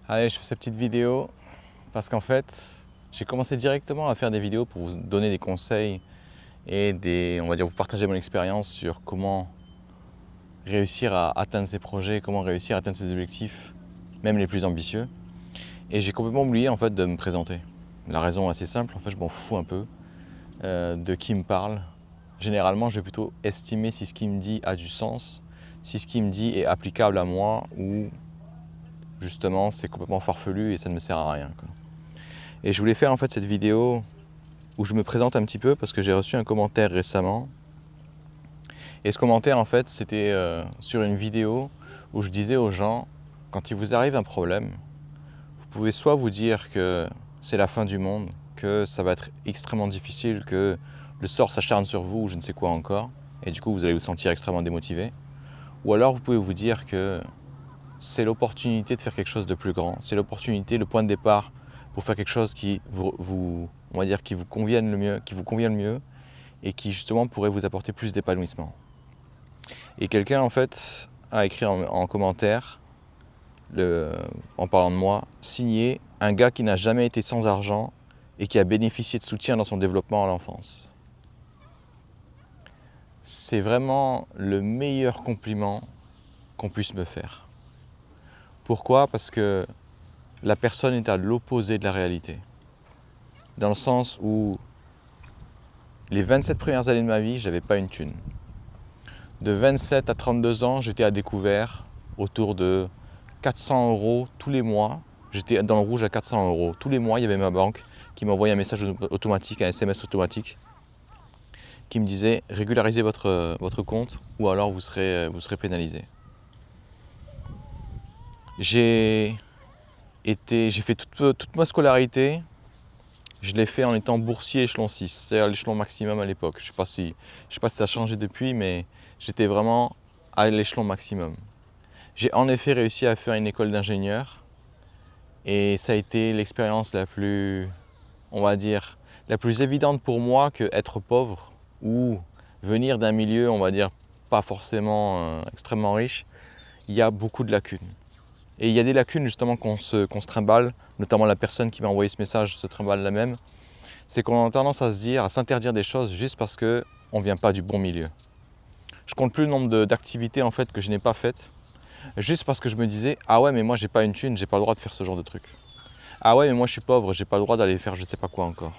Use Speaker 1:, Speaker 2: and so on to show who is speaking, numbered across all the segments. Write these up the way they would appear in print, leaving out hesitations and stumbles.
Speaker 1: Allez, je fais cette petite vidéo parce qu'en fait, j'ai commencé directement à faire des vidéos pour vous donner des conseils et on va dire, vous partager mon expérience sur comment réussir à atteindre ses projets, comment réussir à atteindre ses objectifs, même les plus ambitieux. Et j'ai complètement oublié en fait de me présenter. La raison est assez simple, en fait, je m'en fous un peu de qui me parle. Généralement, je vais plutôt estimer si ce qu'il me dit a du sens, si ce qu'il me dit est applicable à moi ou justement c'est complètement farfelu et ça ne me sert à rien, quoi. Et je voulais faire en fait cette vidéo où je me présente un petit peu parce que j'ai reçu un commentaire récemment. Et ce commentaire en fait c'était sur une vidéo où je disais aux gens, quand il vous arrive un problème, vous pouvez soit vous dire que c'est la fin du monde, que ça va être extrêmement difficile, que le sort s'acharne sur vous ou je ne sais quoi encore, et du coup vous allez vous sentir extrêmement démotivé. Ou alors vous pouvez vous dire que c'est l'opportunité de faire quelque chose de plus grand, c'est l'opportunité, le point de départ pour faire quelque chose qui on va dire, qui vous convienne le mieux et qui justement pourrait vous apporter plus d'épanouissement. Et quelqu'un en fait a écrit en commentaire, en parlant de moi, signé un gars qui n'a jamais été sans argent et qui a bénéficié de soutien dans son développement à l'enfance. C'est vraiment le meilleur compliment qu'on puisse me faire. Pourquoi? Parce que la personne est à l'opposé de la réalité. Dans le sens où les 27 premières années de ma vie, je n'avais pas une thune. De 27 à 32 ans, j'étais à découvert autour de 400 € tous les mois. J'étais dans le rouge à 400 €. Tous les mois, il y avait ma banque qui m'envoyait un message automatique, un SMS automatique, qui me disait « Régularisez votre compte ou alors vous serez pénalisé ». J'ai fait toute ma scolarité, je l'ai fait en étant boursier échelon 6, c'est-à-dire l'échelon maximum à l'époque. Je ne sais pas si ça a changé depuis, mais j'étais vraiment à l'échelon maximum. J'ai en effet réussi à faire une école d'ingénieur et ça a été l'expérience la plus, on va dire, la plus évidente pour moi que être pauvre ou venir d'un milieu, on va dire, pas forcément extrêmement riche. Il y a beaucoup de lacunes. Et il y a des lacunes justement qu'on se trimballe, notamment la personne qui m'a envoyé ce message se trimballe la même. C'est qu'on a tendance à se dire, à s'interdire des choses juste parce qu'on ne vient pas du bon milieu. Je compte plus le nombre d'activités en fait que je n'ai pas faites, juste parce que je me disais, ah ouais mais moi j'ai pas une thune, j'ai pas le droit de faire ce genre de truc. Ah ouais mais moi je suis pauvre, j'ai pas le droit d'aller faire je sais pas quoi encore.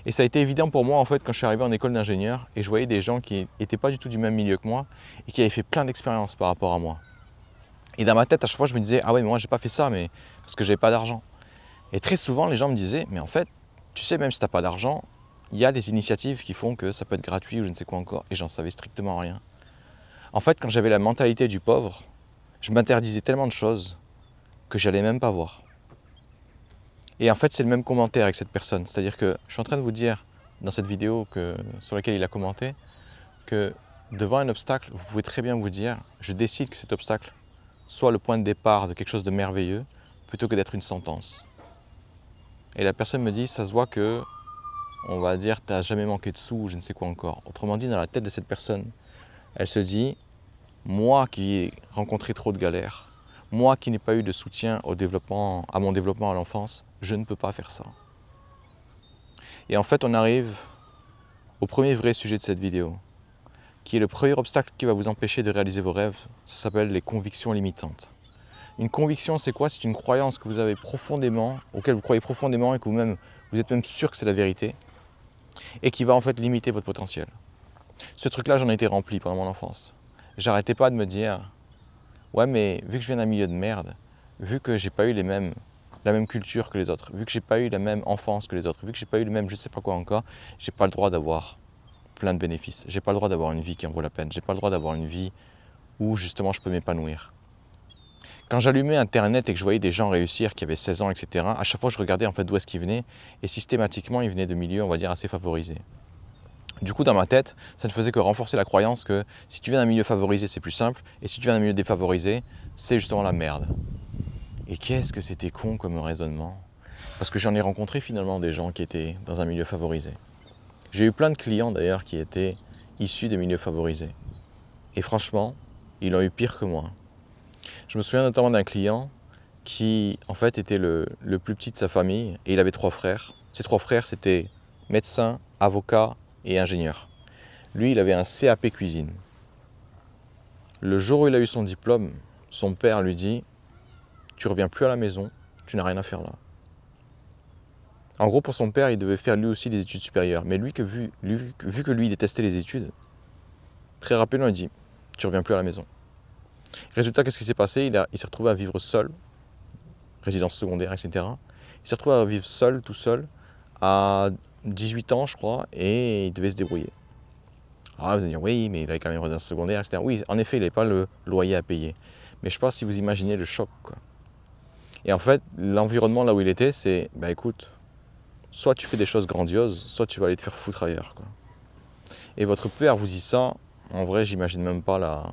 Speaker 1: Et ça a été évident pour moi en fait quand je suis arrivé en école d'ingénieur et je voyais des gens qui n'étaient pas du tout du même milieu que moi et qui avaient fait plein d'expériences par rapport à moi. Et dans ma tête, à chaque fois, je me disais, ah ouais, mais moi, j'ai pas fait ça, mais parce que j'avais pas d'argent. Et très souvent, les gens me disaient, mais en fait, tu sais, même si tu n'as pas d'argent, il y a des initiatives qui font que ça peut être gratuit ou je ne sais quoi encore. Et j'en savais strictement rien. En fait, quand j'avais la mentalité du pauvre, je m'interdisais tellement de choses que j'allais même pas voir. Et en fait, c'est le même commentaire avec cette personne. C'est-à-dire que je suis en train de vous dire, dans cette vidéo sur laquelle il a commenté, que devant un obstacle, vous pouvez très bien vous dire, je décide que cet obstacle soit le point de départ de quelque chose de merveilleux, plutôt que d'être une sentence. Et la personne me dit, ça se voit que, on va dire, tu n'as jamais manqué de sous ou je ne sais quoi encore. Autrement dit, dans la tête de cette personne, elle se dit, moi qui ai rencontré trop de galères, moi qui n'ai pas eu de soutien à mon développement à l'enfance, je ne peux pas faire ça. Et en fait, on arrive au premier vrai sujet de cette vidéo, qui est le premier obstacle qui va vous empêcher de réaliser vos rêves. Ça s'appelle les convictions limitantes. Une conviction, c'est quoi? C'est une croyance que vous avez profondément, auquel vous croyez profondément et que vous êtes même sûr que c'est la vérité et qui va en fait limiter votre potentiel. Ce truc-là, j'en ai été rempli pendant mon enfance. J'arrêtais pas de me dire, ouais, mais vu que je viens d'un milieu de merde, vu que j'ai pas eu la même culture que les autres, vu que j'ai pas eu la même enfance que les autres, vu que j'ai pas eu le même je sais pas quoi encore, j'ai pas le droit d'avoir plein de bénéfices. J'ai pas le droit d'avoir une vie qui en vaut la peine. J'ai pas le droit d'avoir une vie où justement je peux m'épanouir. Quand j'allumais Internet et que je voyais des gens réussir qui avaient 16 ans, etc., à chaque fois je regardais en fait d'où est-ce qu'ils venaient et systématiquement ils venaient de milieux, on va dire, assez favorisés. Du coup, dans ma tête, ça ne faisait que renforcer la croyance que si tu viens d'un milieu favorisé, c'est plus simple et si tu viens d'un milieu défavorisé, c'est justement la merde. Et qu'est-ce que c'était con comme raisonnement? Parce que j'en ai rencontré finalement des gens qui étaient dans un milieu favorisé. J'ai eu plein de clients d'ailleurs qui étaient issus des milieux favorisés. Et franchement, ils l'ont eu pire que moi. Je me souviens notamment d'un client qui en fait était le plus petit de sa famille et il avait 3 frères. Ses 3 frères c'était médecin, avocat et ingénieur. Lui il avait un CAP cuisine. Le jour où il a eu son diplôme, son père lui dit « Tu reviens plus à la maison, tu n'as rien à faire là ». En gros pour son père il devait faire lui aussi des études supérieures. Mais vu que lui détestait les études, très rapidement il dit « Tu reviens plus à la maison ». Résultat, qu'est-ce qui s'est passé? Il s'est retrouvé à vivre seul, résidence secondaire, etc. Il s'est retrouvé à vivre seul, tout seul, à 18 ans, je crois, et il devait se débrouiller. Alors vous allez dire, oui, mais il avait quand même une résidence secondaire, etc. Oui, en effet, il n'avait pas le loyer à payer. Mais je ne sais pas si vous imaginez le choc, quoi. Et en fait, l'environnement là où il était, c'est, bah écoute, soit tu fais des choses grandioses, soit tu vas aller te faire foutre ailleurs, quoi. Et votre père vous dit ça, en vrai, j'imagine même pas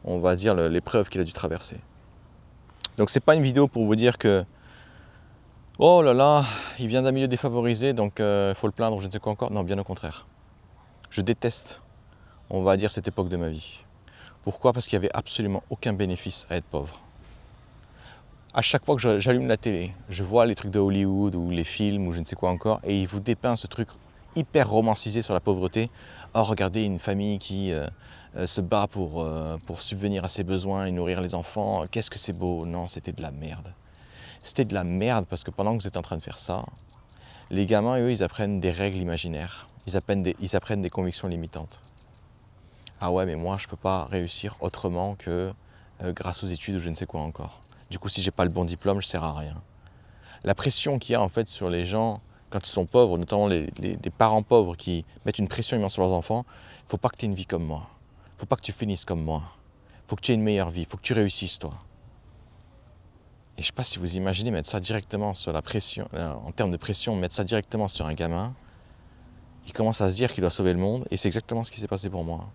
Speaker 1: on va dire l'épreuve qu'il a dû traverser. Donc c'est pas une vidéo pour vous dire que oh là là, il vient d'un milieu défavorisé, donc il faut le plaindre ou je ne sais quoi encore. Non, bien au contraire. Je déteste, on va dire, cette époque de ma vie. Pourquoi? Parce qu'il n'y avait absolument aucun bénéfice à être pauvre. À chaque fois que j'allume la télé, je vois les trucs de Hollywood ou les films ou je ne sais quoi encore, et ils vous dépeignent ce truc hyper romancisé sur la pauvreté. Oh, regardez une famille qui se bat pour subvenir à ses besoins et nourrir les enfants. Qu'est-ce que c'est beau? Non, c'était de la merde. C'était de la merde parce que pendant que vous êtes en train de faire ça, les gamins, eux, ils apprennent des règles imaginaires. Ils apprennent des convictions limitantes. Ah ouais, mais moi, je ne peux pas réussir autrement que grâce aux études ou je ne sais quoi encore. Du coup, si je n'ai pas le bon diplôme, je ne sers à rien. La pression qu'il y a en fait sur les gens quand ils sont pauvres, notamment les parents pauvres qui mettent une pression immense sur leurs enfants, il ne faut pas que tu aies une vie comme moi. Il ne faut pas que tu finisses comme moi. Il faut que tu aies une meilleure vie. Il faut que tu réussisses, toi. Et je ne sais pas si vous imaginez mettre ça directement sur la pression, en termes de pression, mettre ça directement sur un gamin. Il commence à se dire qu'il doit sauver le monde et c'est exactement ce qui s'est passé pour moi.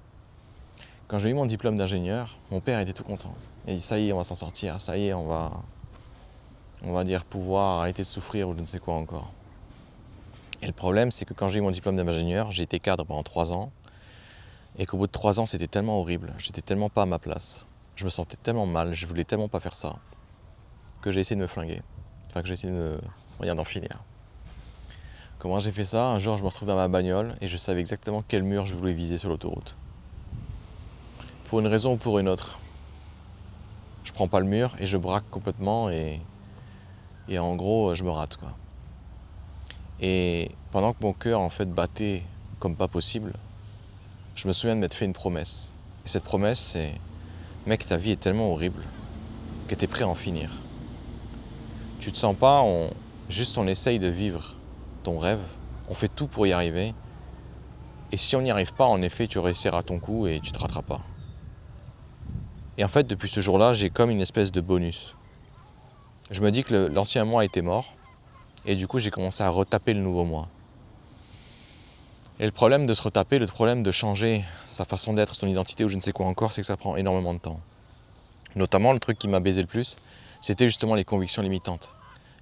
Speaker 1: Quand j'ai eu mon diplôme d'ingénieur, mon père était tout content. Il a dit ça y est, on va s'en sortir, ça y est, on va dire pouvoir arrêter de souffrir ou je ne sais quoi encore. Et le problème, c'est que quand j'ai eu mon diplôme d'ingénieur, j'ai été cadre pendant 3 ans et qu'au bout de 3 ans, c'était tellement horrible, j'étais tellement pas à ma place, je me sentais tellement mal, je voulais tellement pas faire ça, que j'ai essayé de me flinguer, enfin que j'ai essayé d'en finir. Comment j'ai fait ça? Un jour, je me retrouve dans ma bagnole et je savais exactement quel mur je voulais viser sur l'autoroute. Pour une raison ou pour une autre. Je prends pas le mur et je braque complètement et en gros, je me rate, quoi. Et pendant que mon cœur en fait battait comme pas possible, je me souviens de m'être fait une promesse. Et cette promesse, c'est « Mec, ta vie est tellement horrible que tu es prêt à en finir. Tu te sens pas, juste on essaye de vivre ton rêve, on fait tout pour y arriver. Et si on n'y arrive pas, en effet, tu réussiras ton coup et tu te rateras pas. » Et en fait, depuis ce jour-là, j'ai comme une espèce de bonus. Je me dis que l'ancien moi était mort, et du coup, j'ai commencé à retaper le nouveau moi. Et le problème de se retaper, le problème de changer sa façon d'être, son identité ou je ne sais quoi encore, c'est que ça prend énormément de temps. Notamment, le truc qui m'a baisé le plus, c'était justement les convictions limitantes.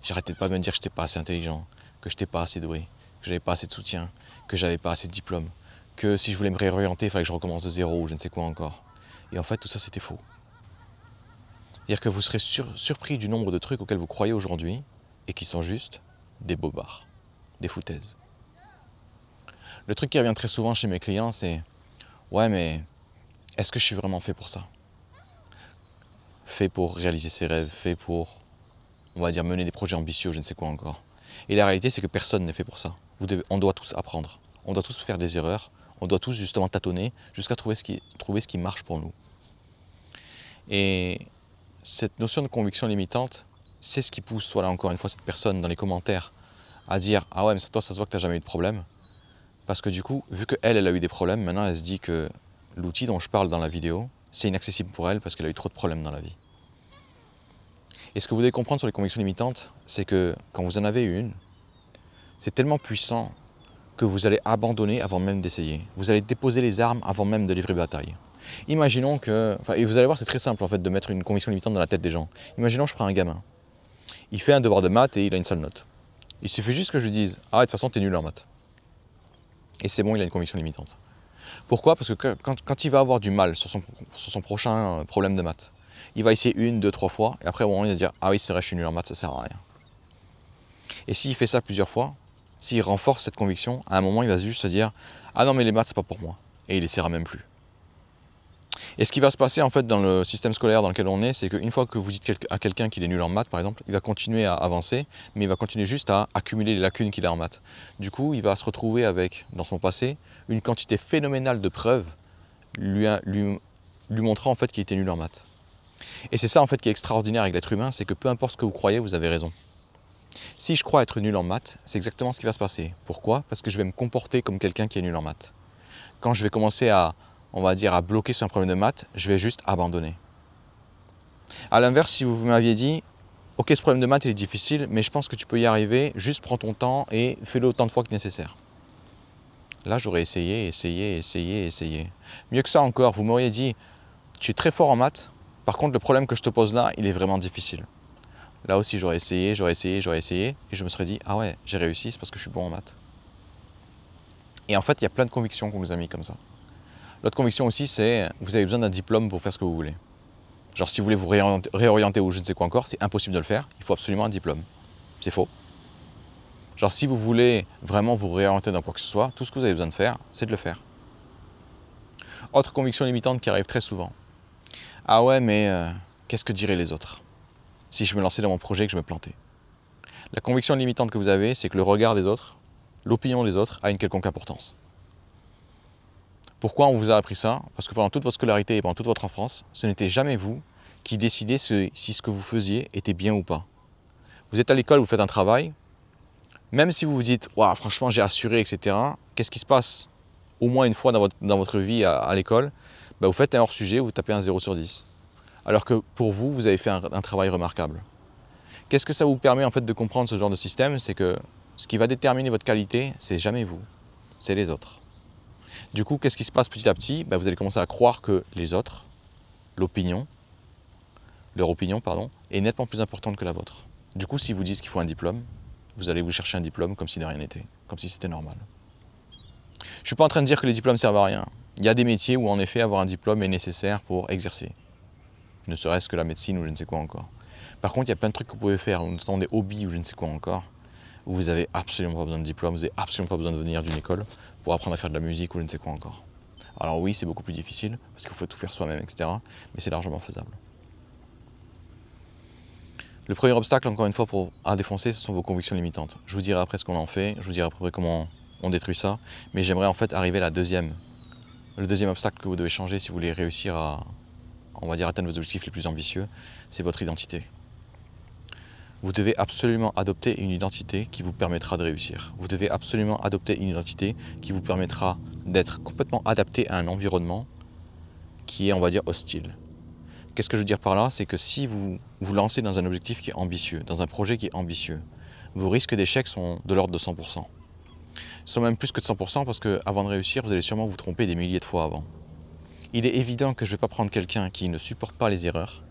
Speaker 1: J'arrêtais de pas me dire que j'étais pas assez intelligent, que j'étais pas assez doué, que j'avais pas assez de soutien, que j'avais pas assez de diplôme, que si je voulais me réorienter, il fallait que je recommence de zéro ou je ne sais quoi encore. Et en fait, tout ça, c'était faux. C'est-à-dire que vous serez surpris du nombre de trucs auxquels vous croyez aujourd'hui et qui sont juste des bobards, des foutaises. Le truc qui revient très souvent chez mes clients, c'est « Ouais, mais est-ce que je suis vraiment fait pour ça? Fait pour réaliser ses rêves, fait pour, on va dire, mener des projets ambitieux, je ne sais quoi encore. » Et la réalité, c'est que personne n'est fait pour ça. On doit tous apprendre, on doit tous faire des erreurs, on doit tous justement tâtonner jusqu'à trouver ce qui marche pour nous. Et cette notion de conviction limitante, c'est ce qui pousse, voilà, encore une fois, cette personne dans les commentaires à dire « Ah ouais, mais toi, ça se voit que tu n'as jamais eu de problème. » Parce que du coup, vu qu'elle, elle a eu des problèmes, maintenant elle se dit que l'outil dont je parle dans la vidéo, c'est inaccessible pour elle parce qu'elle a eu trop de problèmes dans la vie. Et ce que vous devez comprendre sur les convictions limitantes, c'est que quand vous en avez une, c'est tellement puissant que vous allez abandonner avant même d'essayer. Vous allez déposer les armes avant même de livrer bataille. Imaginons que, et vous allez voir, c'est très simple en fait de mettre une conviction limitante dans la tête des gens. Imaginons que je prends un gamin. Il fait un devoir de maths et il a une sale note. Il suffit juste que je lui dise « Ah, de toute façon, t'es nul en maths. » Et c'est bon, il a une conviction limitante. Pourquoi? Parce que quand il va avoir du mal sur son prochain problème de maths, il va essayer 1, 2, 3 fois, et après au moment il va se dire ah oui c'est vrai je suis nul en maths, ça sert à rien. Et s'il fait ça plusieurs fois, s'il renforce cette conviction, à un moment il va juste se dire ah non mais les maths c'est pas pour moi, et il essaiera même plus. Et ce qui va se passer en fait dans le système scolaire dans lequel on est, c'est qu'une fois que vous dites à quelqu'un qu'il est nul en maths par exemple, il va continuer à avancer, mais il va continuer juste à accumuler les lacunes qu'il a en maths. Du coup, il va se retrouver avec, dans son passé, une quantité phénoménale de preuves lui montrant en fait qu'il était nul en maths. Et c'est ça en fait qui est extraordinaire avec l'être humain, c'est que peu importe ce que vous croyez, vous avez raison. Si je crois être nul en maths, c'est exactement ce qui va se passer. Pourquoi? Parce que je vais me comporter comme quelqu'un qui est nul en maths. Quand je vais commencer à, on va dire, à bloquer sur un problème de maths, je vais juste abandonner. A l'inverse, si vous m'aviez dit, ok, ce problème de maths il est difficile, mais je pense que tu peux y arriver, juste prends ton temps et fais-le autant de fois que nécessaire. Là, j'aurais essayé. Mieux que ça encore, vous m'auriez dit, tu es très fort en maths, par contre, le problème que je te pose là, il est vraiment difficile. Là aussi, j'aurais essayé, et je me serais dit, ah ouais, j'ai réussi, c'est parce que je suis bon en maths. Et en fait, il y a plein de convictions qu'on nous a mis comme ça. L'autre conviction aussi, c'est vous avez besoin d'un diplôme pour faire ce que vous voulez. Genre, si vous voulez vous réorienter ou je ne sais quoi encore, c'est impossible de le faire, il faut absolument un diplôme. C'est faux. Genre, si vous voulez vraiment vous réorienter dans quoi que ce soit, tout ce que vous avez besoin de faire, c'est de le faire. Autre conviction limitante qui arrive très souvent. Ah ouais, mais qu'est-ce que diraient les autres si je me lançais dans mon projet et que je me plantais? La conviction limitante que vous avez, c'est que le regard des autres, l'opinion des autres a une quelconque importance. Pourquoi on vous a appris ça? Parce que pendant toute votre scolarité et pendant toute votre enfance, ce n'était jamais vous qui décidez si ce que vous faisiez était bien ou pas. Vous êtes à l'école, vous faites un travail, même si vous vous dites « Waouh, franchement, j'ai assuré, etc. » Qu'est-ce qui se passe au moins une fois dans votre vie à l'école? Ben, vous faites un hors-sujet, vous tapez un 0 sur 10. Alors que pour vous, vous avez fait un travail remarquable. Qu'est-ce que ça vous permet en fait de comprendre ce genre de système? C'est que ce qui va déterminer votre qualité, c'est jamais vous, c'est les autres. Du coup, qu'est-ce qui se passe petit à petit? Ben, vous allez commencer à croire que les autres, leur opinion, est nettement plus importante que la vôtre. Du coup, s'ils vous disent qu'il faut un diplôme, vous allez vous chercher un diplôme comme si de rien n'était, comme si c'était normal. Je ne suis pas en train de dire que les diplômes servent à rien. Il y a des métiers où en effet avoir un diplôme est nécessaire pour exercer. Ne serait-ce que la médecine ou je ne sais quoi encore. Par contre, il y a plein de trucs que vous pouvez faire, notamment des hobbies ou je ne sais quoi encore, où vous n'avez absolument pas besoin de diplôme, vous n'avez absolument pas besoin de venir d'une école pour apprendre à faire de la musique ou je ne sais quoi encore. Alors oui, c'est beaucoup plus difficile, parce qu'il faut tout faire soi-même, etc. Mais c'est largement faisable. Le premier obstacle, encore une fois, à défoncer, ce sont vos convictions limitantes. Je vous dirai après ce qu'on en fait, je vous dirai après comment on détruit ça, mais j'aimerais en fait arriver à le deuxième obstacle que vous devez changer si vous voulez réussir à, on va dire, atteindre vos objectifs les plus ambitieux, c'est votre identité. Vous devez absolument adopter une identité qui vous permettra de réussir. Vous devez absolument adopter une identité qui vous permettra d'être complètement adapté à un environnement qui est, on va dire, hostile. Qu'est-ce que je veux dire par là? C'est que si vous vous lancez dans un objectif qui est ambitieux, dans un projet qui est ambitieux, vos risques d'échec sont de l'ordre de 100%. Ils sont même plus que de 100% parce qu'avant de réussir, vous allez sûrement vous tromper des milliers de fois avant. Il est évident que je ne vais pas prendre quelqu'un qui ne supporte pas les erreurs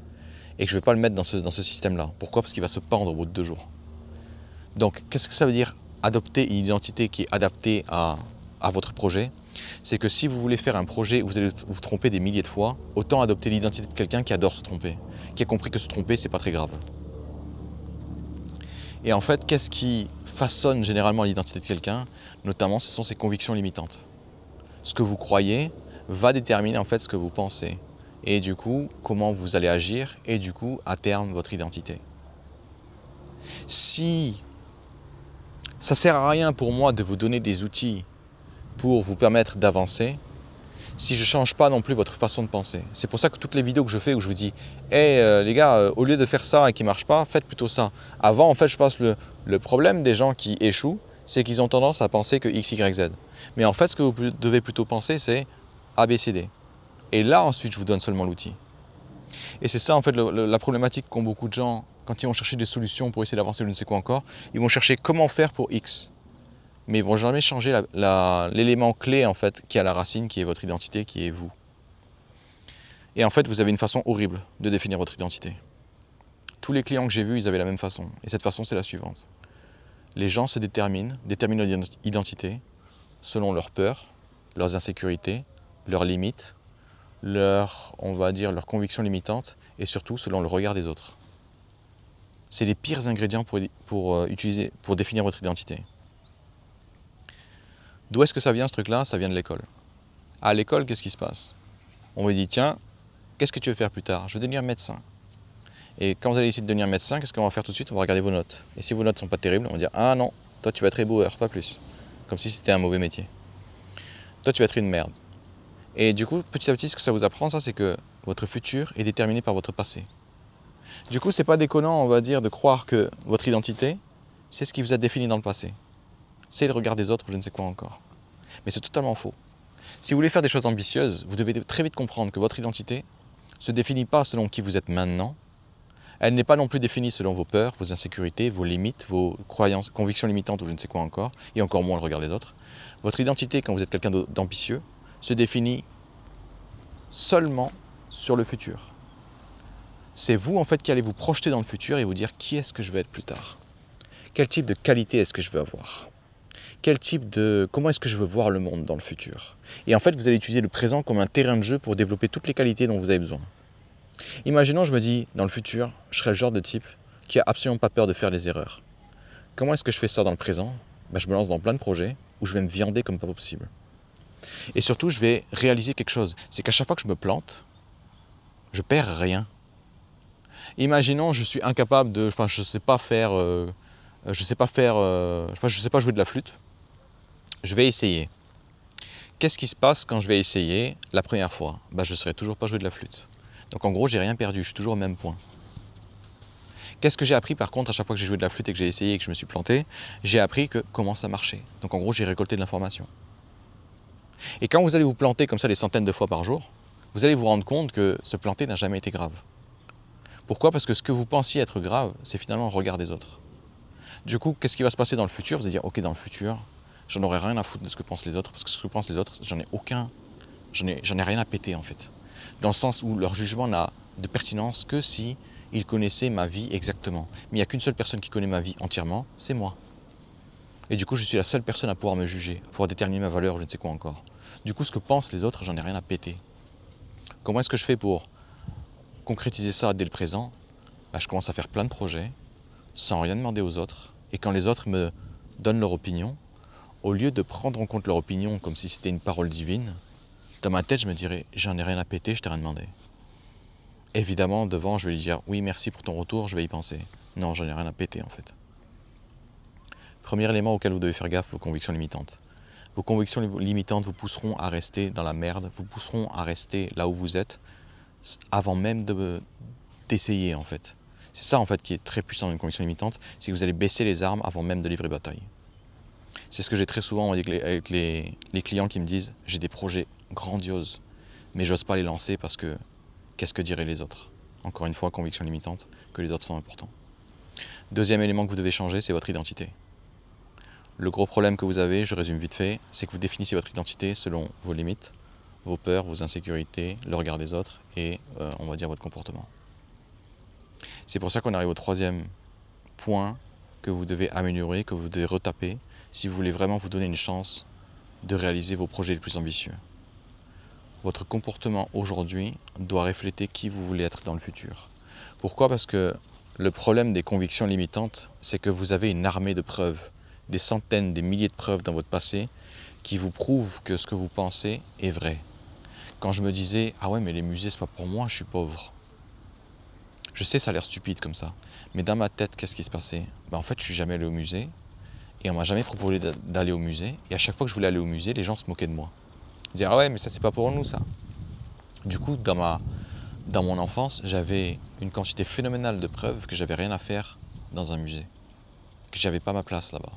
Speaker 1: et que je ne vais pas le mettre dans ce système-là. Pourquoi? Parce qu'il va se pendre au bout de 2 jours. Donc, qu'est-ce que ça veut dire adopter une identité qui est adaptée à votre projet? C'est que si vous voulez faire un projet où vous allez vous tromper des milliers de fois, autant adopter l'identité de quelqu'un qui adore se tromper, qui a compris que se tromper, c'est pas très grave. Et en fait, qu'est-ce qui façonne généralement l'identité de quelqu'un? Notamment, ce sont ses convictions limitantes. Ce que vous croyez va déterminer en fait ce que vous pensez. Et du coup, comment vous allez agir et du coup, à terme, votre identité. Si ça ne sert à rien pour moi de vous donner des outils pour vous permettre d'avancer, si je ne change pas non plus votre façon de penser. C'est pour ça que toutes les vidéos que je fais où je vous dis hey, les gars, au lieu de faire ça et qui ne marche pas, faites plutôt ça. Avant, en fait, je pense le problème des gens qui échouent, c'est qu'ils ont tendance à penser que X, Y, Z. Mais en fait, ce que vous devez plutôt penser, c'est A, B, C, D. Et là, ensuite, je vous donne seulement l'outil. Et c'est ça, en fait, la problématique qu'ont beaucoup de gens quand ils vont chercher des solutions pour essayer d'avancer ou je ne sais quoi encore. Ils vont chercher comment faire pour X. Mais ils ne vont jamais changer l'élément clé, en fait, qui est à la racine, qui est votre identité, qui est vous. Et en fait, vous avez une façon horrible de définir votre identité. Tous les clients que j'ai vus, ils avaient la même façon. Et cette façon, c'est la suivante. Les gens se déterminent leur identité selon leurs peurs, leurs insécurités, leurs limites, on va dire, leurs convictions limitantes et surtout selon le regard des autres. C'est les pires ingrédients pour définir votre identité. D'où est-ce que ça vient ce truc-là? Ça vient de l'école. À l'école, qu'est-ce qui se passe? On vous dit, tiens, qu'est-ce que tu veux faire plus tard? Je veux devenir médecin. Et quand vous allez essayer de devenir médecin, qu'est-ce qu'on va faire tout de suite? On va regarder vos notes. Et si vos notes ne sont pas terribles, on va dire, ah non, toi tu vas être éboueur, pas plus. Comme si c'était un mauvais métier. Toi tu vas être une merde. Et du coup, petit à petit, ce que ça vous apprend, ça, c'est que votre futur est déterminé par votre passé. Du coup, c'est pas déconnant, on va dire, de croire que votre identité, c'est ce qui vous a défini dans le passé. C'est le regard des autres ou je ne sais quoi encore. Mais c'est totalement faux. Si vous voulez faire des choses ambitieuses, vous devez très vite comprendre que votre identité ne se définit pas selon qui vous êtes maintenant. Elle n'est pas non plus définie selon vos peurs, vos insécurités, vos limites, vos croyances, convictions limitantes ou je ne sais quoi encore, et encore moins le regard des autres. Votre identité, quand vous êtes quelqu'un d'ambitieux, se définit seulement sur le futur. C'est vous en fait qui allez vous projeter dans le futur et vous dire qui est-ce que je vais être plus tard. Quel type de qualité est-ce que je veux avoir? Comment est-ce que je veux voir le monde dans le futur? Et en fait, vous allez utiliser le présent comme un terrain de jeu pour développer toutes les qualités dont vous avez besoin. Imaginons, je me dis, dans le futur, je serai le genre de type qui a absolument pas peur de faire des erreurs. Comment est-ce que je fais ça dans le présent? Je me lance dans plein de projets où je vais me viander comme pas possible. Et surtout, je vais réaliser quelque chose. C'est qu'à chaque fois que je me plante, je perds rien. Imaginons, je suis incapable de, je sais pas jouer de la flûte. Je vais essayer. Qu'est-ce qui se passe quand je vais essayer la première fois? Je ne saurais toujours pas jouer de la flûte. Donc en gros, j'ai rien perdu, je suis toujours au même point. Qu'est-ce que j'ai appris par contre à chaque fois que j'ai joué de la flûte et que j'ai essayé et que je me suis planté? J'ai appris comment ça marchait. Donc en gros, j'ai récolté de l'information. Et quand vous allez vous planter comme ça des centaines de fois par jour, vous allez vous rendre compte que se planter n'a jamais été grave. Pourquoi? Parce que ce que vous pensiez être grave, c'est finalement le regard des autres. Du coup, qu'est-ce qui va se passer dans le futur? Vous allez dire, ok, dans le futur, j'en aurai rien à foutre de ce que pensent les autres, parce que ce que pensent les autres, j'en ai rien à péter en fait. Dans le sens où leur jugement n'a de pertinence que si ils connaissaient ma vie exactement. Mais il n'y a qu'une seule personne qui connaît ma vie entièrement, c'est moi. Et du coup, je suis la seule personne à pouvoir me juger, à pouvoir déterminer ma valeur, je ne sais quoi encore. Du coup, ce que pensent les autres, j'en ai rien à péter. Comment est-ce que je fais pour concrétiser ça dès le présent? Je commence à faire plein de projets, sans rien demander aux autres. Et quand les autres me donnent leur opinion, au lieu de prendre en compte leur opinion comme si c'était une parole divine, dans ma tête, je me dirais, j'en ai rien à péter, je t'ai rien demandé. Évidemment, devant, je vais lui dire, oui, merci pour ton retour, je vais y penser. Non, j'en ai rien à péter en fait. Premier élément auquel vous devez faire gaffe, vos convictions limitantes. Vos convictions limitantes vous pousseront à rester dans la merde, vous pousseront à rester là où vous êtes, avant même d'essayer en fait. C'est ça en fait qui est très puissant dans une conviction limitante, c'est que vous allez baisser les armes avant même de livrer bataille. C'est ce que j'ai très souvent avec les clients qui me disent « j'ai des projets grandioses, mais j'ose pas les lancer parce que qu'est-ce que diraient les autres ?» Encore une fois, conviction limitante, que les autres sont importants. Deuxième élément que vous devez changer, c'est votre identité. Le gros problème que vous avez, je résume vite fait, c'est que vous définissez votre identité selon vos limites, vos peurs, vos insécurités, le regard des autres et, on va dire, votre comportement. C'est pour ça qu'on arrive au troisième point que vous devez améliorer, que vous devez retaper, si vous voulez vraiment vous donner une chance de réaliser vos projets les plus ambitieux. Votre comportement aujourd'hui doit refléter qui vous voulez être dans le futur. Pourquoi? Parce que le problème des convictions limitantes, c'est que vous avez une armée de preuves, des centaines, des milliers de preuves dans votre passé qui vous prouvent que ce que vous pensez est vrai. Quand je me disais « Ah ouais, mais les musées, c'est pas pour moi, je suis pauvre ». Je sais, ça a l'air stupide comme ça, mais dans ma tête, qu'est-ce qui se passait? En fait, je suis jamais allé au musée, et on m'a jamais proposé d'aller au musée, et à chaque fois que je voulais aller au musée, les gens se moquaient de moi. Ils disaient « Ah ouais, mais ça, c'est pas pour nous, ça ». Du coup, dans mon enfance, j'avais une quantité phénoménale de preuves que j'avais rien à faire dans un musée, que j'avais pas ma place là-bas.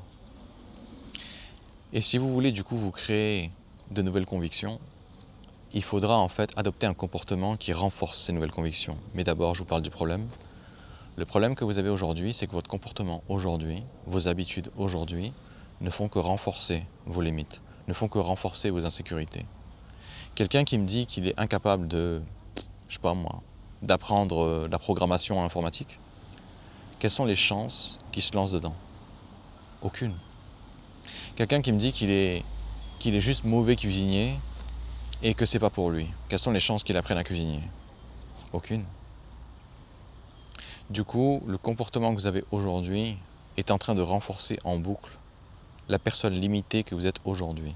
Speaker 1: Et si vous voulez, du coup, vous créer de nouvelles convictions, il faudra en fait adopter un comportement qui renforce ces nouvelles convictions. Mais d'abord, je vous parle du problème. Le problème que vous avez aujourd'hui, c'est que votre comportement aujourd'hui, vos habitudes aujourd'hui, ne font que renforcer vos limites, ne font que renforcer vos insécurités. Quelqu'un qui me dit qu'il est incapable de, je sais pas moi, d'apprendre la programmation informatique, quelles sont les chances qu'il se lance dedans? Aucune. Quelqu'un qui me dit qu'il est juste mauvais cuisinier, et que c'est pas pour lui, quelles sont les chances qu'il apprenne à cuisiner? Aucune. Du coup, le comportement que vous avez aujourd'hui est en train de renforcer en boucle la personne limitée que vous êtes aujourd'hui.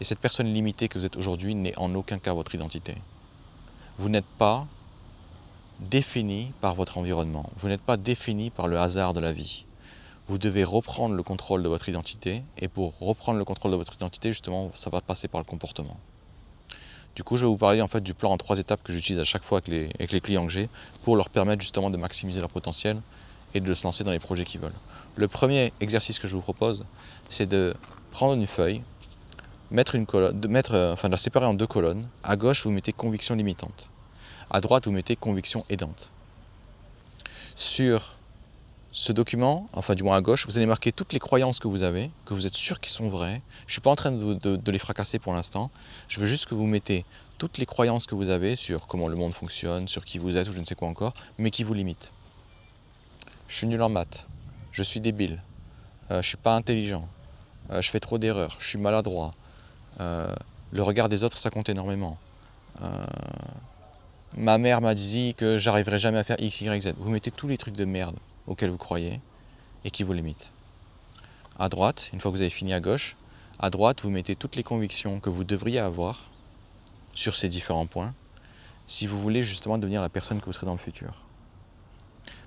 Speaker 1: Et cette personne limitée que vous êtes aujourd'hui n'est en aucun cas votre identité. Vous n'êtes pas défini par votre environnement. Vous n'êtes pas défini par le hasard de la vie. Vous devez reprendre le contrôle de votre identité. Et pour reprendre le contrôle de votre identité, justement, ça va passer par le comportement. Du coup, je vais vous parler en fait du plan en 3 étapes que j'utilise à chaque fois avec les clients que j'ai pour leur permettre justement de maximiser leur potentiel et de se lancer dans les projets qu'ils veulent. Le premier exercice que je vous propose, c'est de prendre une feuille, de la séparer en 2 colonnes. À gauche, vous mettez conviction limitante. À droite, vous mettez conviction aidante. Sur ce document, enfin du moins à gauche, vous allez marquer toutes les croyances que vous avez, que vous êtes sûr qu'ils sont vraies. Je ne suis pas en train de les fracasser pour l'instant. Je veux juste que vous mettez toutes les croyances que vous avez sur comment le monde fonctionne, sur qui vous êtes ou je ne sais quoi encore, mais qui vous limitent. Je suis nul en maths, je suis débile, je ne suis pas intelligent, je fais trop d'erreurs, je suis maladroit, le regard des autres ça compte énormément. Ma mère m'a dit que j'arriverai jamais à faire X, Y, Z. Vous mettez tous les trucs de merde auxquels vous croyez et qui vous limitent. À droite, une fois que vous avez fini à gauche, à droite, vous mettez toutes les convictions que vous devriez avoir sur ces différents points si vous voulez justement devenir la personne que vous serez dans le futur.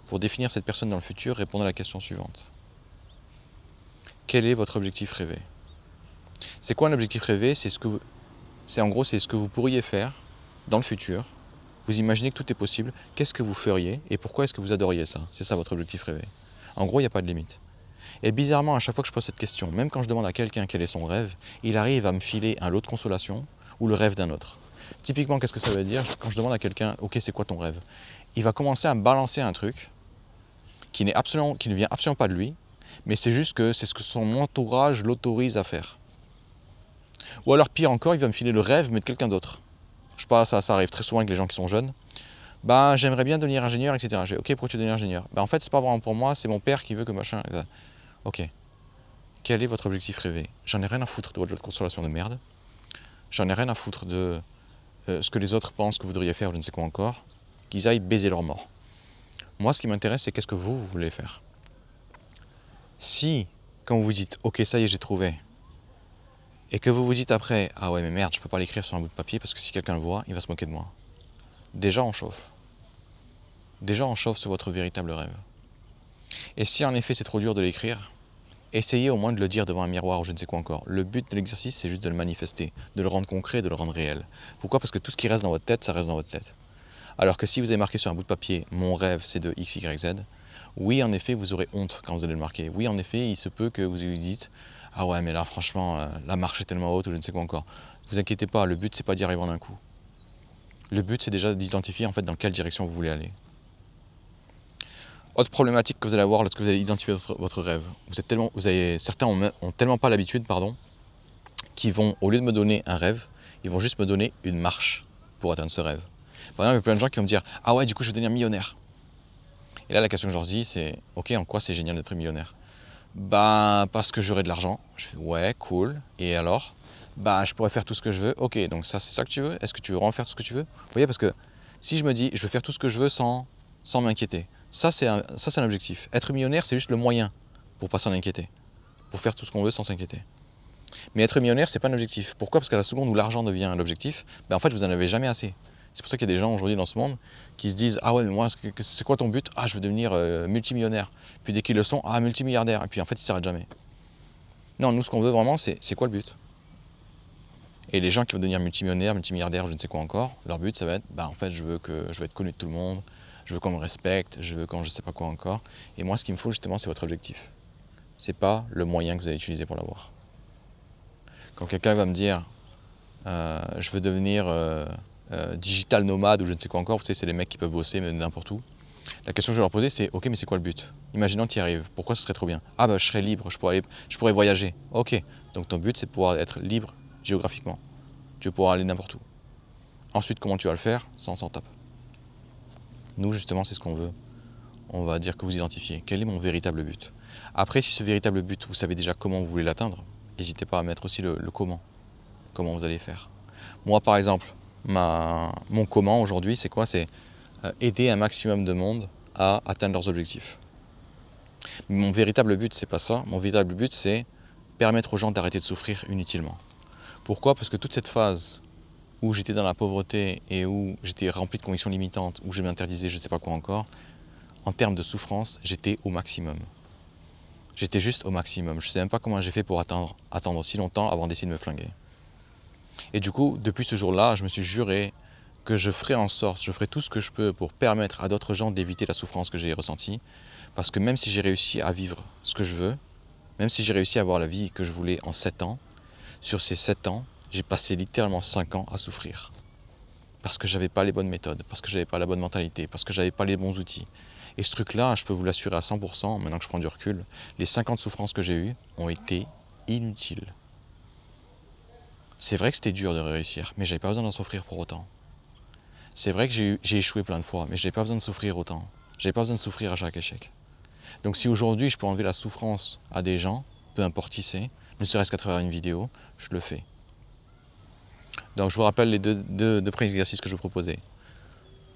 Speaker 1: Pour définir cette personne dans le futur, répondez à la question suivante. Quel est votre objectif rêvé? C'est quoi un objectif rêvé? En gros, c'est ce que vous pourriez faire dans le futur. Vous imaginez que tout est possible, qu'est-ce que vous feriez et pourquoi est-ce que vous adoriez ça? C'est ça votre objectif rêvé. En gros, il n'y a pas de limite. Et bizarrement, à chaque fois que je pose cette question, même quand je demande à quelqu'un quel est son rêve, il arrive à me filer un lot de consolation ou le rêve d'un autre. Typiquement, qu'est-ce que ça veut dire? Quand je demande à quelqu'un, ok, c'est quoi ton rêve? Il va commencer à me balancer un truc qui ne vient absolument pas de lui, mais c'est juste que c'est ce que son entourage l'autorise à faire. Ou alors pire encore, il va me filer le rêve, mais de quelqu'un d'autre. Je sais pas, ça arrive très souvent avec les gens qui sont jeunes. Ben, j'aimerais bien devenir ingénieur, etc. Je vais, ok, pourquoi tu veux devenir ingénieur? Ben, en fait, c'est pas vraiment pour moi, c'est mon père qui veut que machin. Ok. Quel est votre objectif rêvé? J'en ai rien à foutre de votre consolation de merde. J'en ai rien à foutre de ce que les autres pensent que vous devriez faire, je ne sais quoi encore. Qu'ils aillent baiser leur mort. Moi, ce qui m'intéresse, c'est qu'est-ce que vous voulez faire. Si, quand vous vous dites, ok, ça y est, j'ai trouvé, et que vous vous dites après, ah ouais, mais merde, je peux pas l'écrire sur un bout de papier parce que si quelqu'un le voit, il va se moquer de moi. Déjà, on chauffe. Déjà, on chauffe sur votre véritable rêve. Et si en effet c'est trop dur de l'écrire, essayez au moins de le dire devant un miroir ou je ne sais quoi encore. Le but de l'exercice, c'est juste de le manifester, de le rendre concret, de le rendre réel. Pourquoi? Parce que tout ce qui reste dans votre tête, ça reste dans votre tête. Alors que si vous avez marqué sur un bout de papier, mon rêve c'est de X, Y, Z, oui en effet vous aurez honte quand vous allez le marquer. Oui en effet il se peut que vous vous dites, ah ouais mais là franchement la marche est tellement haute ou je ne sais quoi encore. Vous inquiétez pas, le but c'est pas d'y arriver en un coup. Le but c'est déjà d'identifier en fait dans quelle direction vous voulez aller. Autre problématique que vous allez avoir lorsque vous allez identifier votre rêve. Certains ont tellement pas l'habitude, qu'ils vont, au lieu de me donner un rêve, ils vont juste me donner une marche pour atteindre ce rêve. Par exemple, il y a plein de gens qui vont me dire, ah ouais, du coup, je veux devenir millionnaire. Et là, la question que je leur dis, c'est, ok, en quoi c'est génial d'être millionnaire? Bah, parce que j'aurai de l'argent. Je fais, ouais, cool. Et alors? Bah, je pourrais faire tout ce que je veux. Ok, donc ça, c'est ça que tu veux? Est-ce que tu veux vraiment faire tout ce que tu veux? Vous voyez, parce que si je me dis, je veux faire tout ce que je veux sans m'inquiéter, ça, c'est un objectif. Être millionnaire, c'est juste le moyen pour pas s'en inquiéter. Pour faire tout ce qu'on veut sans s'inquiéter. Mais être millionnaire, c'est pas un objectif. Pourquoi? Parce qu'à la seconde où l'argent devient l'objectif, ben en fait, vous en avez jamais assez. C'est pour ça qu'il y a des gens aujourd'hui dans ce monde qui se disent, ah ouais, mais moi, c'est quoi ton but? Ah, je veux devenir multimillionnaire. Puis dès qu'ils le sont, ah, multimilliardaire. Et puis en fait, ils s'arrêtent jamais. Non, nous, ce qu'on veut vraiment, c'est quoi le but? Et les gens qui vont devenir multimillionnaires, multimilliardaires, je ne sais quoi encore, leur but, ça va être, bah en fait, je veux être connu de tout le monde, je veux qu'on me respecte, je veux qu'on je sais pas quoi encore. Et moi, ce qu'il me faut justement, c'est votre objectif. C'est pas le moyen que vous allez utiliser pour l'avoir. Quand quelqu'un va me dire, je veux devenir digital nomade ou je ne sais quoi encore, vous savez, c'est les mecs qui peuvent bosser mais n'importe où. La question que je vais leur poser, c'est, ok, mais c'est quoi le but? Imaginons que tu y arrives, pourquoi ce serait trop bien? Ah bah je serais libre, je pourrais voyager. Ok, donc ton but c'est de pouvoir être libre géographiquement. Tu veux pouvoir aller n'importe où. Ensuite, comment tu vas le faire? Ça, on s'en tape. Nous, justement, c'est ce qu'on veut. On va dire que vous identifiez. Quel est mon véritable but? Après, si ce véritable but, vous savez déjà comment vous voulez l'atteindre, n'hésitez pas à mettre aussi le comment. Comment vous allez faire. Moi, par exemple, mon comment aujourd'hui, c'est quoi? C'est aider un maximum de monde à atteindre leurs objectifs. Mais mon véritable but, c'est pas ça. Mon véritable but, c'est permettre aux gens d'arrêter de souffrir inutilement. Pourquoi? Parce que toute cette phase où j'étais dans la pauvreté et où j'étais rempli de convictions limitantes, où je m'interdisais je ne sais pas quoi encore, en termes de souffrance, j'étais au maximum. J'étais juste au maximum. Je ne sais même pas comment j'ai fait pour attendre si longtemps avant d'essayer de me flinguer. Et du coup, depuis ce jour-là, je me suis juré que je ferai en sorte, je ferai tout ce que je peux pour permettre à d'autres gens d'éviter la souffrance que j'ai ressentie. Parce que même si j'ai réussi à vivre ce que je veux, même si j'ai réussi à avoir la vie que je voulais en 7 ans, sur ces 7 ans, j'ai passé littéralement 5 ans à souffrir. Parce que j'avais pas les bonnes méthodes, parce que j'avais pas la bonne mentalité, parce que j'avais pas les bons outils. Et ce truc-là, je peux vous l'assurer à 100%, maintenant que je prends du recul, les 50 souffrances que j'ai eues ont été inutiles. C'est vrai que c'était dur de réussir, mais j'avais pas besoin d'en souffrir pour autant. C'est vrai que j'ai échoué plein de fois, mais j'avais pas besoin de souffrir autant. J'avais pas besoin de souffrir à chaque échec. Donc si aujourd'hui je peux enlever la souffrance à des gens, peu importe qui c'est, ne serait-ce qu'à travers une vidéo, je le fais. Donc je vous rappelle les deux premiers exercices que je vous proposais.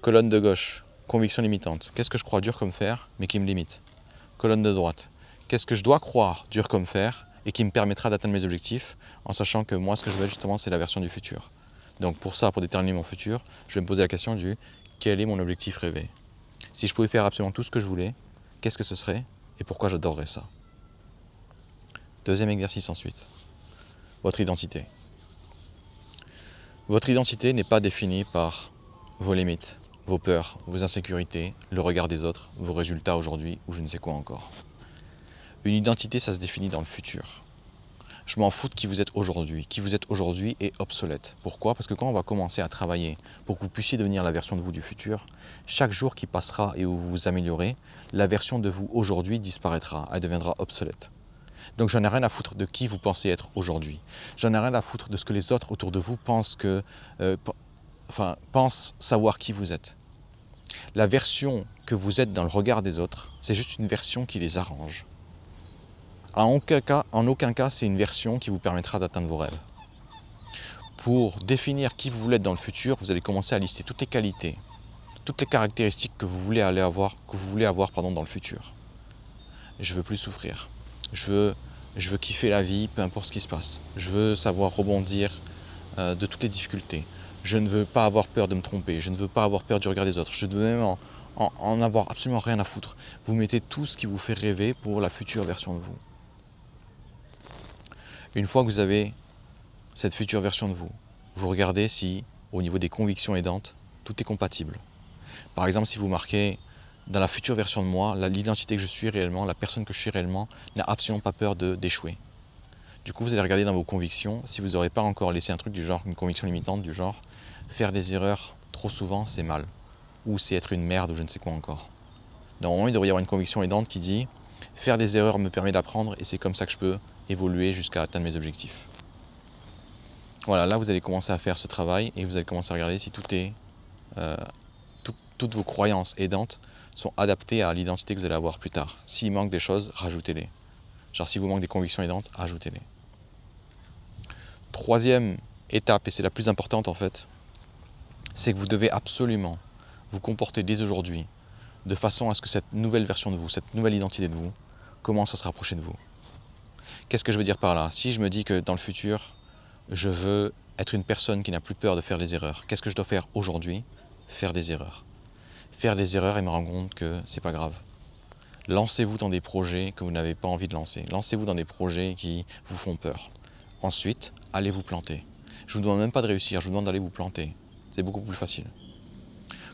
Speaker 1: Colonne de gauche, conviction limitante. Qu'est-ce que je crois dur comme fer, mais qui me limite? Colonne de droite. Qu'est-ce que je dois croire dur comme fer et qui me permettra d'atteindre mes objectifs, en sachant que moi, ce que je veux justement, c'est la version du futur. Donc pour ça, pour déterminer mon futur, je vais me poser la question du quel est mon objectif rêvé? Si je pouvais faire absolument tout ce que je voulais, qu'est-ce que ce serait et pourquoi j'adorerais ça? Deuxième exercice ensuite. Votre identité. Votre identité n'est pas définie par vos limites, vos peurs, vos insécurités, le regard des autres, vos résultats aujourd'hui ou je ne sais quoi encore. Une identité, ça se définit dans le futur. Je m'en fous de qui vous êtes aujourd'hui. Qui vous êtes aujourd'hui est obsolète. Pourquoi? Parce que quand on va commencer à travailler pour que vous puissiez devenir la version de vous du futur, chaque jour qui passera et où vous vous améliorez, la version de vous aujourd'hui disparaîtra, elle deviendra obsolète. Donc j'en ai rien à foutre de qui vous pensez être aujourd'hui. J'en ai rien à foutre de ce que les autres autour de vous pensent pensent savoir qui vous êtes. La version que vous êtes dans le regard des autres, c'est juste une version qui les arrange. En aucun cas, c'est une version qui vous permettra d'atteindre vos rêves. Pour définir qui vous voulez être dans le futur, vous allez commencer à lister toutes les qualités, toutes les caractéristiques que vous voulez avoir dans le futur. Je veux plus souffrir. Je veux kiffer la vie, peu importe ce qui se passe. Je veux savoir rebondir de toutes les difficultés. Je ne veux pas avoir peur de me tromper. Je ne veux pas avoir peur du regard des autres. Je ne veux même en avoir absolument rien à foutre. Vous mettez tout ce qui vous fait rêver pour la future version de vous. Une fois que vous avez cette future version de vous, vous regardez si, au niveau des convictions aidantes, tout est compatible. Par exemple, si vous marquez dans la future version de moi, l'identité que je suis réellement, la personne que je suis réellement, n'a absolument pas peur d'échouer. Du coup, vous allez regarder dans vos convictions si vous n'aurez pas encore laissé un truc du genre, une conviction limitante du genre, faire des erreurs trop souvent, c'est mal. Ou c'est être une merde ou je ne sais quoi encore. Normalement, il devrait y avoir une conviction aidante qui dit, faire des erreurs me permet d'apprendre et c'est comme ça que je peux évoluer jusqu'à atteindre mes objectifs. Voilà, là vous allez commencer à faire ce travail et vous allez commencer à regarder si toutes vos croyances aidantes sont adaptées à l'identité que vous allez avoir plus tard. S'il manque des choses, rajoutez-les. Genre si vous manque des convictions aidantes, ajoutez-les. Troisième étape, et c'est la plus importante en fait, c'est que vous devez absolument vous comporter dès aujourd'hui de façon à ce que cette nouvelle version de vous, cette nouvelle identité de vous, commence à se rapprocher de vous. Qu'est-ce que je veux dire par là? Si je me dis que dans le futur, je veux être une personne qui n'a plus peur de faire des erreurs, qu'est-ce que je dois faire aujourd'hui? Faire des erreurs. Faire des erreurs et me rendre compte que c'est pas grave. Lancez-vous dans des projets que vous n'avez pas envie de lancer. Lancez-vous dans des projets qui vous font peur. Ensuite, allez vous planter. Je ne vous demande même pas de réussir, je vous demande d'aller vous planter. C'est beaucoup plus facile.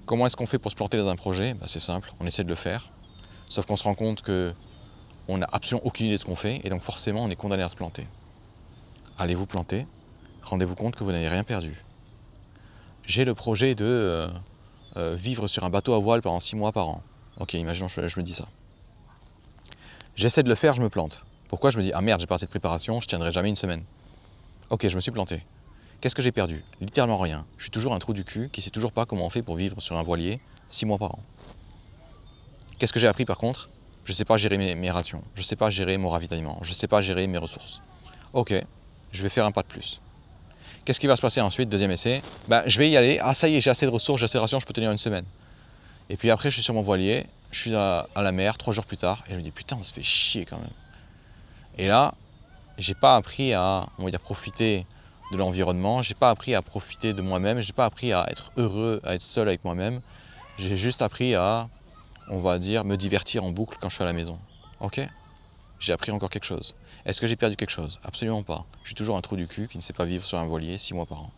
Speaker 1: Comment est-ce qu'on fait pour se planter dans un projet? C'est simple, on essaie de le faire. Sauf qu'on se rend compte qu'on n'a absolument aucune idée de ce qu'on fait et donc forcément on est condamné à se planter. Allez vous planter, rendez-vous compte que vous n'avez rien perdu. J'ai le projet de vivre sur un bateau à voile pendant 6 mois par an. Ok, imaginons je me dis ça. J'essaie de le faire, je me plante. Pourquoi? Je me dis, ah merde, j'ai pas assez de préparation, je tiendrai jamais une semaine. Ok, je me suis planté. Qu'est-ce que j'ai perdu? Littéralement rien. Je suis toujours un trou du cul qui sait toujours pas comment on fait pour vivre sur un voilier 6 mois par an. Qu'est-ce que j'ai appris par contre? Je sais pas gérer mes rations, je sais pas gérer mon ravitaillement, je sais pas gérer mes ressources. Ok, je vais faire un pas de plus. Qu'est-ce qui va se passer ensuite, deuxième essai? Je vais y aller, ah ça y est, j'ai assez de ressources, j'ai assez de rations, je peux tenir une semaine. Et puis après, je suis sur mon voilier, je suis à la mer, 3 jours plus tard, et je me dis, putain, on se fait chier quand même. Et là, j'ai pas appris à, on va dire, profiter de l'environnement, j'ai pas appris à profiter de moi-même, j'ai pas appris à être heureux, à être seul avec moi-même. J'ai juste appris à, on va dire, me divertir en boucle quand je suis à la maison. Ok? J'ai appris encore quelque chose. Est-ce que j'ai perdu quelque chose? Absolument pas. Je suis toujours un trou du cul qui ne sait pas vivre sur un voilier 6 mois par an.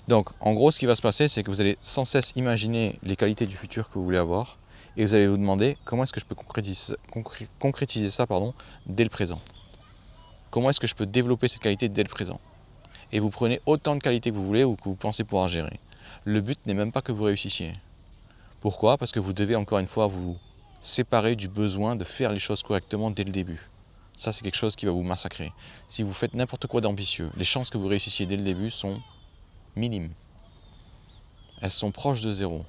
Speaker 1: Donc, en gros, ce qui va se passer, c'est que vous allez sans cesse imaginer les qualités du futur que vous voulez avoir et vous allez vous demander comment est-ce que je peux concrétiser ça dès le présent. Comment est-ce que je peux développer cette qualité dès le présent? Et vous prenez autant de qualités que vous voulez ou que vous pensez pouvoir gérer. Le but n'est même pas que vous réussissiez. Pourquoi? Parce que vous devez encore une fois vous séparer du besoin de faire les choses correctement dès le début. Ça, c'est quelque chose qui va vous massacrer. Si vous faites n'importe quoi d'ambitieux, les chances que vous réussissiez dès le début sont minimes. Elles sont proches de zéro.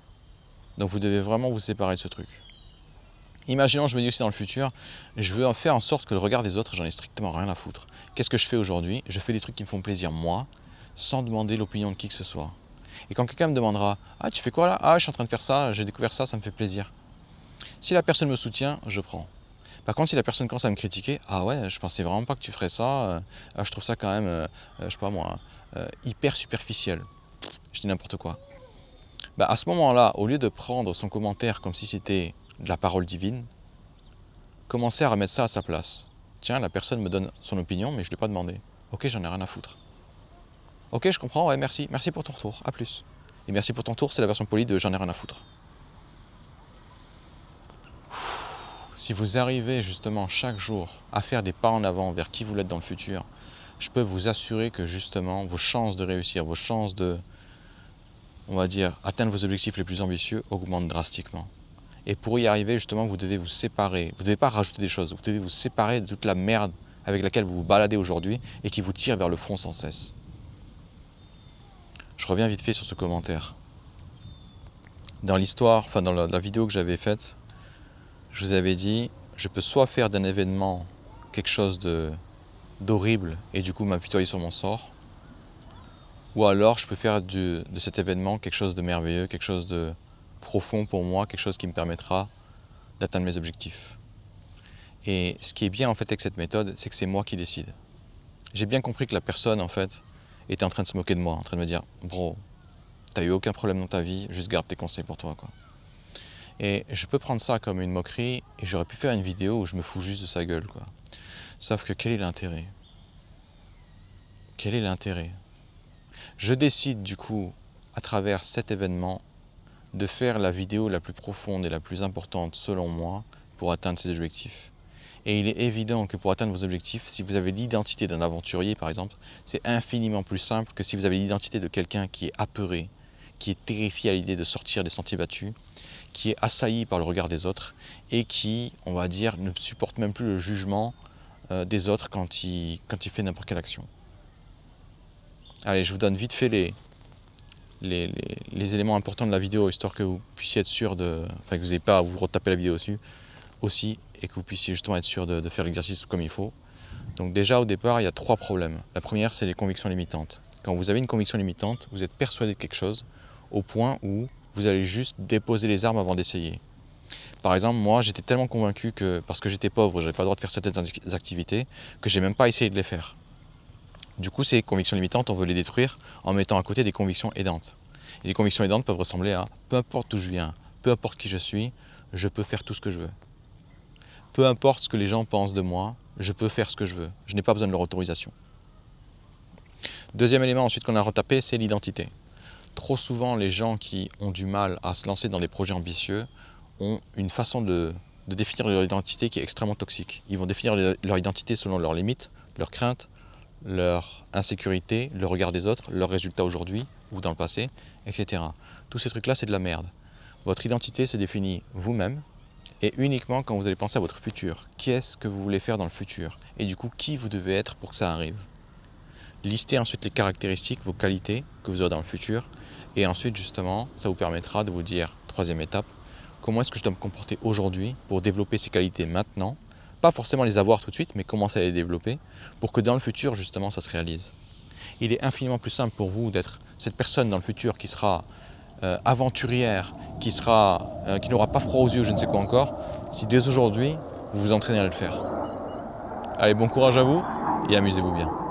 Speaker 1: Donc vous devez vraiment vous séparer de ce truc. Imaginons, je me dis aussi dans le futur, je veux faire en sorte que le regard des autres, j'en ai strictement rien à foutre. Qu'est-ce que je fais aujourd'hui? Je fais des trucs qui me font plaisir moi, sans demander l'opinion de qui que ce soit. Et quand quelqu'un me demandera « Ah, tu fais quoi là? Ah, je suis en train de faire ça, j'ai découvert ça, ça me fait plaisir. » Si la personne me soutient, je prends. Par contre, si la personne commence à me critiquer, « Ah ouais, je pensais vraiment pas que tu ferais ça, je trouve ça quand même, je sais pas moi, hyper superficiel. » Je dis n'importe quoi. À ce moment-là, au lieu de prendre son commentaire comme si c'était de la parole divine, commencez à remettre ça à sa place. Tiens, la personne me donne son opinion, mais je ne l'ai pas demandé. Ok, j'en ai rien à foutre. Ok, je comprends, ouais, merci. Merci pour ton retour, à plus. Et merci pour ton retour, c'est la version polie de j'en ai rien à foutre. Si vous arrivez justement chaque jour à faire des pas en avant vers qui vous êtes dans le futur, je peux vous assurer que justement vos chances de réussir, vos chances de, on va dire, atteindre vos objectifs les plus ambitieux augmentent drastiquement. Et pour y arriver, justement, vous devez vous séparer. Vous ne devez pas rajouter des choses, vous devez vous séparer de toute la merde avec laquelle vous vous baladez aujourd'hui et qui vous tire vers le fond sans cesse. Je reviens vite fait sur ce commentaire. Dans l'histoire, enfin dans la vidéo que j'avais faite, je vous avais dit, je peux soit faire d'un événement quelque chose d'horrible et du coup m'apitoyer sur mon sort, ou alors je peux faire de cet événement quelque chose de merveilleux, quelque chose de profond pour moi, quelque chose qui me permettra d'atteindre mes objectifs. Et ce qui est bien en fait avec cette méthode, c'est que c'est moi qui décide. J'ai bien compris que la personne en fait était en train de se moquer de moi, en train de me dire « Bro, t'as eu aucun problème dans ta vie, juste garde tes conseils pour toi. » Et je peux prendre ça comme une moquerie et j'aurais pu faire une vidéo où je me fous juste de sa gueule, quoi. Sauf que quel est l'intérêt? Quel est l'intérêt? Je décide du coup, à travers cet événement, de faire la vidéo la plus profonde et la plus importante selon moi pour atteindre ces objectifs. Et il est évident que pour atteindre vos objectifs, si vous avez l'identité d'un aventurier par exemple, c'est infiniment plus simple que si vous avez l'identité de quelqu'un qui est apeuré, qui est terrifié à l'idée de sortir des sentiers battus, qui est assailli par le regard des autres et qui, on va dire, ne supporte même plus le jugement des autres quand il fait n'importe quelle action. Allez, je vous donne vite fait les éléments importants de la vidéo, histoire que vous puissiez être sûr de... Enfin, que vous n'ayez pas à vous retaper la vidéo dessus aussi, et que vous puissiez justement être sûr de faire l'exercice comme il faut. Donc déjà, au départ, il y a 3 problèmes. La première, c'est les convictions limitantes. Quand vous avez une conviction limitante, vous êtes persuadé de quelque chose, au point où vous allez juste déposer les armes avant d'essayer. Par exemple, moi, j'étais tellement convaincu que, parce que j'étais pauvre, je n'avais pas le droit de faire certaines activités, que j'ai même pas essayé de les faire. Du coup, ces convictions limitantes, on veut les détruire en mettant à côté des convictions aidantes. Et les convictions aidantes peuvent ressembler à peu importe d'où je viens, peu importe qui je suis, je peux faire tout ce que je veux. Peu importe ce que les gens pensent de moi, je peux faire ce que je veux. Je n'ai pas besoin de leur autorisation. Deuxième élément ensuite qu'on a retapé, c'est l'identité. Trop souvent, les gens qui ont du mal à se lancer dans des projets ambitieux ont une façon de définir leur identité qui est extrêmement toxique. Ils vont définir leur identité selon leurs limites, leurs craintes, leur insécurité, le regard des autres, leurs résultats aujourd'hui ou dans le passé, etc. Tous ces trucs-là, c'est de la merde. Votre identité se définit vous-même et uniquement quand vous allez penser à votre futur. Qu'est-ce que vous voulez faire dans le futur? Et du coup, qui vous devez être pour que ça arrive? Listez ensuite les caractéristiques, vos qualités que vous aurez dans le futur. Et ensuite, justement, ça vous permettra de vous dire, troisième étape, comment est-ce que je dois me comporter aujourd'hui pour développer ces qualités maintenant? Pas forcément les avoir tout de suite, mais commencer à les développer pour que dans le futur, justement, ça se réalise. il est infiniment plus simple pour vous d'être cette personne dans le futur qui sera aventurière, qui n'aura pas froid aux yeux, je ne sais quoi encore, si dès aujourd'hui, vous vous entraînez à le faire. Allez, bon courage à vous et amusez-vous bien.